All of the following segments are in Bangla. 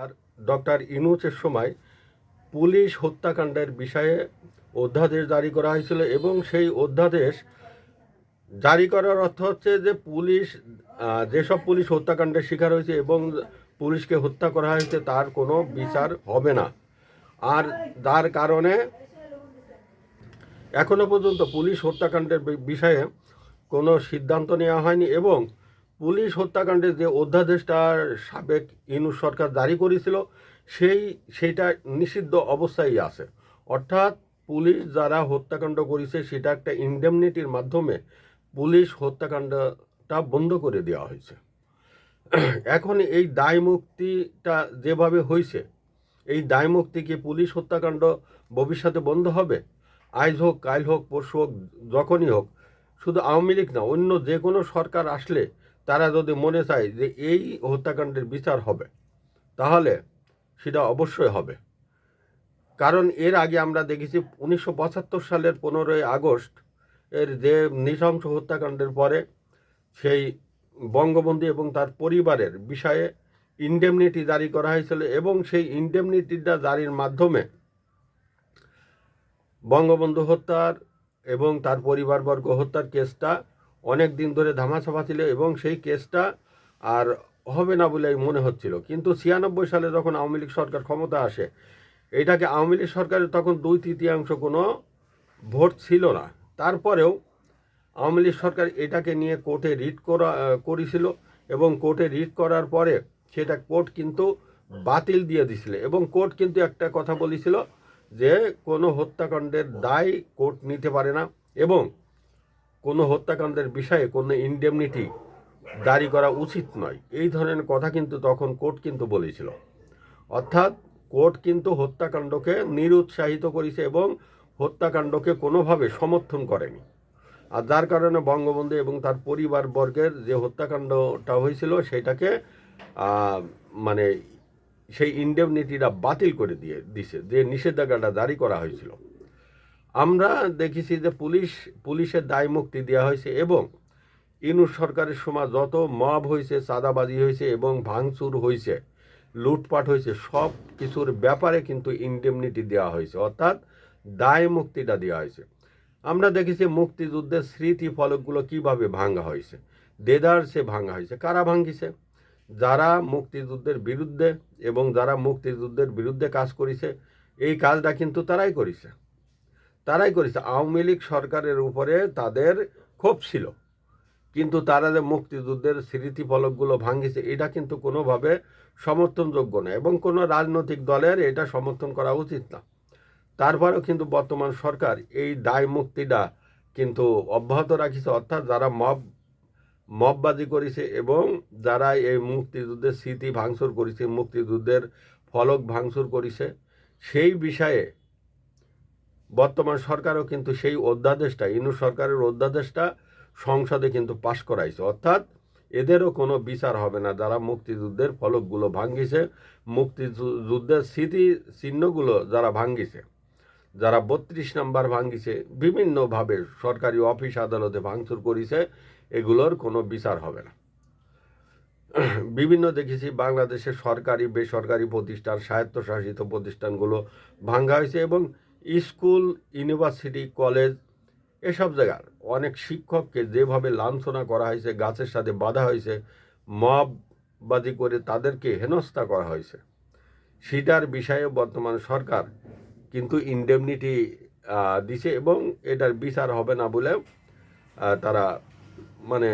আর ডক্টর ইউনূসের সময় পুলিশ হত্যাকাণ্ডের বিষয়ে অধ্যাদেশ জারি করা হয়েছিল এবং সেই অধ্যাদেশ জারি করার অর্থ হচ্ছে যে পুলিশ যেসব পুলিশ হত্যাকাণ্ডের শিকার হয়েছে এবং পুলিশকে হত্যা করা হয়েছে তার কোনো বিচার হবে না। আর যার কারণে এখনো পর্যন্ত পুলিশ হত্যাকাণ্ডের বিষয়ে কোনো সিদ্ধান্ত নেওয়া হয়নি এবং পুলিশ হত্যাকাণ্ডের যে অধ্যাদেশটা সাবেক ইউনূস সরকার জারি করেছিল সেইটা নিষিদ্ধ অবস্থায় আছে। অর্থাৎ পুলিশ যারা হত্যাকাণ্ড করেছে সেটা একটা ইনডেমনিটির মাধ্যমে পুলিশ হত্যাকাণ্ডটা বন্ধ করে দেওয়া হয়েছে। এখন এই দায় মুক্তিটা যেভাবে হয়েছে, এই দায় মুক্তি কি পুলিশ হত্যাকাণ্ড ভবিষ্যতে বন্ধ হবে? আজ হোক, কাল হোক, পরশু হোক, যখনই হোক, শুধু আওয়ামী লীগ না, অন্য যে কোনো সরকার আসলে তারা যদি মনে চায় যে এই হত্যাকাণ্ডের বিচার হবে, তাহলে সেটা অবশ্যই হবে। কারণ এর আগে আমরা দেখেছি 1975 সালের 15ই আগস্ট এর যে নৃশংস হত্যাকাণ্ডের পরে সেই বঙ্গবন্ধু এবং তার পরিবারের বিষয়ে ইনডেমনিটি জারি করা হয়েছিল এবং সেই ইনডেমনিটিটা জারির মাধ্যমে বঙ্গবন্ধু হত্যার এবং তার পরিবারবর্গ হত্যার কেসটা অনেক দিন ধরে ধামাচাপা ছিল এবং সেই কেসটা আর হবে না বলে মনে হচ্ছিল। কিন্তু 96 সালে যখন আওয়ামী লীগ সরকার ক্ষমতা আসে, এটাকে আওয়ামী লীগ সরকারের তখন 2/3 কোনো ভোট ছিল না, তারপরেও আওয়ামী লীগ সরকার এটাকে নিয়ে কোর্টে রিট করেছিল এবং কোর্টে রিট করার পরে সেটা কোর্ট কিন্তু বাতিল দিয়ে দিছিল এবং কোর্ট কিন্তু একটা কথা বলেছিল যে কোনো হত্যাকাণ্ডের দায় কোর্ট নিতে পারে না এবং কোনো হত্যাকাণ্ডের বিষয়ে কোনো ইনডেমনিটি জারি করা উচিত নয়, এই ধরনের কথা কিন্তু তখন কোর্ট কিন্তু বলেছিল। অর্থাৎ কোর্ট কিন্তু হত্যাকাণ্ডকে নিরুৎসাহিত করেছে এবং হত্যাকাণ্ডকে কোনোভাবে সমর্থন করেনি। আর যার কারণে বঙ্গবন্ধু এবং তার পরিবারবর্গের যে হত্যাকাণ্ডটা হয়েছিল সেটাকে মানে সেই ইনডেমনিটিটা বাতিল করে দিছে, যে নিষেধাজ্ঞাটা জারি করা হয়েছিল। আমরা দেখেছি যে পুলিশের দায় মুক্তি দেওয়া হয়েছে এবং ইউনূস সরকারের সময় যত মব হয়েছে, চাঁদাবাজি হয়েছে এবং ভাঙচুর হয়েছে, লুটপাট হয়েছে, সব কিছুর ব্যাপারে কিন্তু ইনডেমনিটি দেওয়া হয়েছে, অর্থাৎ দায় মুক্তিটা দেওয়া হয়েছে। আমরা দেখেছি মুক্তিযুদ্ধের স্মৃতি ফলকগুলো কিভাবে ভাঙা হয়েছে, দেদারসে ভাঙা হয়েছে। কারা ভাঙিছে? যারা মুক্তিযুদ্ধের বিরুদ্ধে এবং যারা মুক্তিযুদ্ধের বিরুদ্ধে কাজ করেছে, এই কাজটা কিন্তু তারাই করেছে। আওয়ামী লীগ সরকারের উপরে তাদের ক্ষোভ ছিল, কিন্তু তারা যে মুক্তিযুদ্ধের স্মৃতি ফলকগুলো ভাঙিছে এটা কিন্তু কোনোভাবে সমর্থনযোগ্য না এবং কোনো রাজনৈতিক দলের এটা সমর্থন করা উচিত না। তারপরেও কিন্তু বর্তমান সরকার এই দায় মুক্তিটা কিন্তু অব্যাহত রাখিছে, অর্থাৎ যারা মববাজি করেছে এবং যারা এই মুক্তিযুদ্ধের স্মৃতি ভাঙচুর করেছে, মুক্তিযুদ্ধের ফলক ভাঙচুর করেছে, সেই বিষয়ে বর্তমান সরকারও কিন্তু সেই অধ্যাদেশটা, ইউনূস সরকারের অধ্যাদেশটা সংসদে কিন্তু পাশ করাইছে। অর্থাৎ এদেরও কোনো বিচার হবে না যারা মুক্তিযুদ্ধের ফলকগুলো ভাঙিছে, মুক্তিযুদ্ধের স্মৃতি চিহ্নগুলো যারা ভাঙিছে, যারা 32 নম্বর ভাঙিছে, বিভিন্নভাবে সরকারি অফিস আদালতে ভাঙচুর করেছে, এগুলোর কোনো বিচার হবে না। বিভিন্ন দেখেছি বাংলাদেশের সরকারি বেসরকারি প্রতিষ্ঠান, স্বায়ত্তশাসিত প্রতিষ্ঠানগুলো ভাঙা হয়েছে এবং স্কুল, ইউনিভার্সিটি, কলেজ, এসব জায়গার অনেক শিক্ষককে যেভাবে লাঞ্ছনা করা হয়েছে, গাছের সাথে বাঁধা হয়েছে, মববাজি করে তাদেরকে হেনস্থা করা হয়েছে, সেটার বিষয়ে বর্তমান সরকার কিন্তু ইনডেমনিটি দিছে এবং এটার বিচার হবে না বলে তারা মানে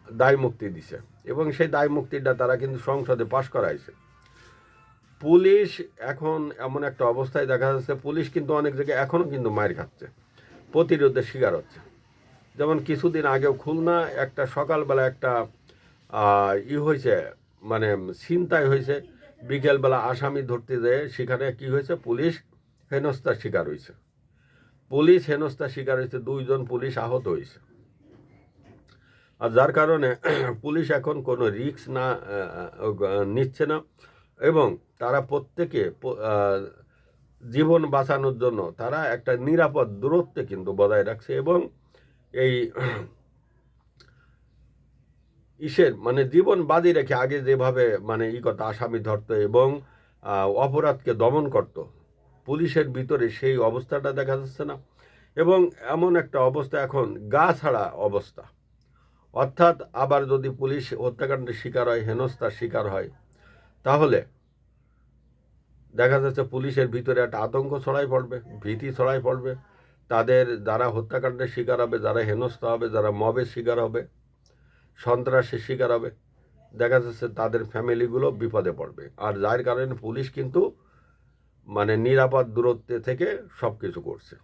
দায় মুক্তি দিছে এবং সেই দায় মুক্তিটা তারা কিন্তু সংসদে পাশ করাইছে। পুলিশ এখন এমন একটা অবস্থায় দেখা যাচ্ছে, পুলিশ কিন্তু অনেক জায়গায় এখনও কিন্তু মার খাচ্ছে, প্রতিরোধের শিকার হচ্ছে। যেমন কিছুদিন আগেও খুলনা একটা সকালবেলা একটা হয়েছে, মানে ছিনতাই হয়েছে, বিকেলবেলা আসামি ধরতে যেয়ে সেখানে কি হয়েছে, পুলিশ হেনস্থার শিকার হয়েছে। 2জন পুলিশ আহত হয়েছে। আর যার কারণে পুলিশ এখন কোনো রিস্ক নিচ্ছে না এবং তারা প্রত্যেকে জীবন বাঁচানোর জন্য তারা একটা নিরাপদ দূরত্বে কিন্তু বজায় রাখছে এবং এই মানে জীবন বাজি রেখে আগে যেভাবে মানে করতো, আসামি ধরতো এবং অপরাধকে দমন করত, পুলিশের ভিতরে সেই অবস্থাটা দেখা যাচ্ছে না। এবং এমন একটা অবস্থা এখন গা ছাড়া অবস্থা। অর্থাৎ আবার যদি পুলিশ হত্যাকাণ্ডের শিকার হয়, হেনস্থার শিকার হয়, তাহলে দেখা যাচ্ছে পুলিশের ভিতরে একটা আতঙ্ক ছড়াই পড়বে, ভীতি ছড়াই পড়বে। তাদের যারা হত্যাকাণ্ডের শিকার হবে, যারা হেনস্থা হবে, যারা মবের শিকার হবে, সন্ত্রাসের শিকার হবে, দেখা যাচ্ছে তাদের ফ্যামিলিগুলো বিপদে পড়বে। আর যার কারণে পুলিশ কিন্তু মানে নিরাপদ দূরত্বে থেকে সব কিছু করছে।